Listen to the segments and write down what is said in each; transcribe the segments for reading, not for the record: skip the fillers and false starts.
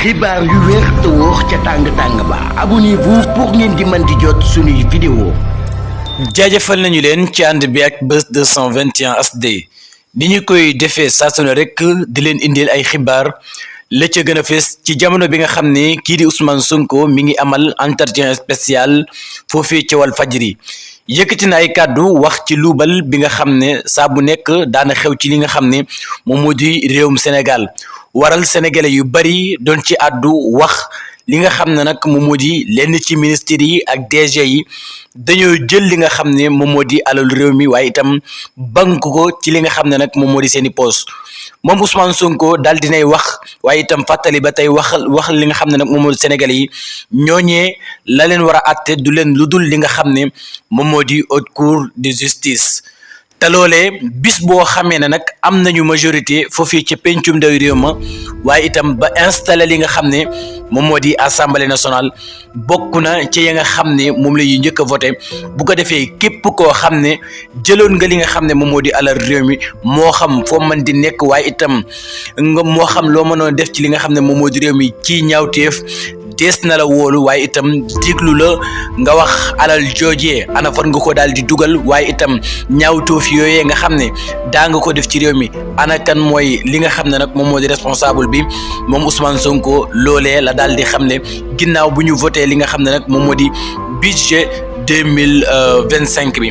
xibaar yu wér te wóor ca tàng ba abonnez-vous pour ngeen di mën di jot suñuy vidéo. jaajëfal nañu leen ci ànd bi ak Buzz 221 HD ni ñu koy defee saa su ne rek di leen indil ay xibaar la ca gën a fees ci jamono bi nga xam ne kii di Ousmane Sonko mi ngi amal entretien spécial foofii ci Walfadjri yëkkati na ay kàddu wax ci luubal bi nga xam ne saa bu nekk daana xew ci li nga xam ne moom moo di réewum Sénégal waral sénégalais yu bari doon ci àddu wax li nga xam ne nag moom moo di lenn ci ministres yi ak DG yi dañoo jël li nga xam ne moom moo di alalu réew mi waaye itam bank ko ci li nga xam ne nag moom moo di seeni poos moom Ousmane Sonko daal dinay wax waaye itam fàttali ba tey wax li nga xam ne nag moom moo di sénégalais yi ñooñee la leen war a àtte du leen lu dul li nga xam ne moom moo di haute cour de justice te loolee bis boo xamee ne nag am nañu majorité foofii ci pencum ndaw réew ma waaye itam ba installé li nga xam ne moom moo di assemblée nationale bokk na ci ya nga xam ne moom la ñuy njëkk a voté bu ko defee képp koo xam ne jëloon nga li nga xam ne moom moo di alal réew mi moo xam foo mën di nekk waaye itam nga moo xam loo mënoon def ci li nga xam ne moom moo di réew mi ci ñaawteef dees na la wóolu waaye itam déglu la nga wax alal joojee ana fan nga ko daal di dugal waaye itam ñaawtoof yooyee nga xam ne daa nga ko def ci réew mi ana kan mooy li nga xam ne nag moom moo di responsable bi moom Ousmane Sonko loolee la daal di xam ne ginnaaw bu ñu voté li nga xam ne nag moom moo di budget 2025 bi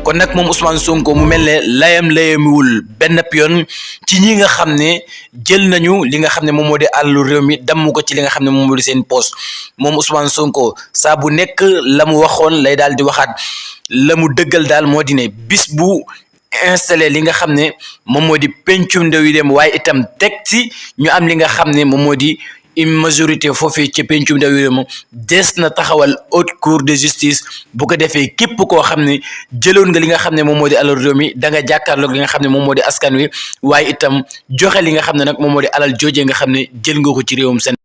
kon nag moom Ousmane Sonko mu mel ne layamiwul benn yoon ci ñi nga xam ne jël nañu li nga xam ne moom moo di àllu réew mi damm ko ci li nga xam ne moom moo di seen poste moom Ousmane Sonko saa bu nekk la mu waxoon lay daal di waxaat la mu dëggal daal moo di ne bis bu installé li nga xam ne moom moo di pencum ndaw yi dem waaye itam teg ci ñu am li nga xam ne moom moo di une majorité foofii ci pencum ndaw yi dem des na taxawal haute cour de justice bu ko defee képp koo xam ne jëloon nga li nga xam ne moom moo di alal réew mi da nga jàkkaarloog li nga xam ne moom moo di askan wi waaye itam joxe li nga xam ne nag moom moo di alal joojee nga xam ne jël nga ko ci réewum Sénégal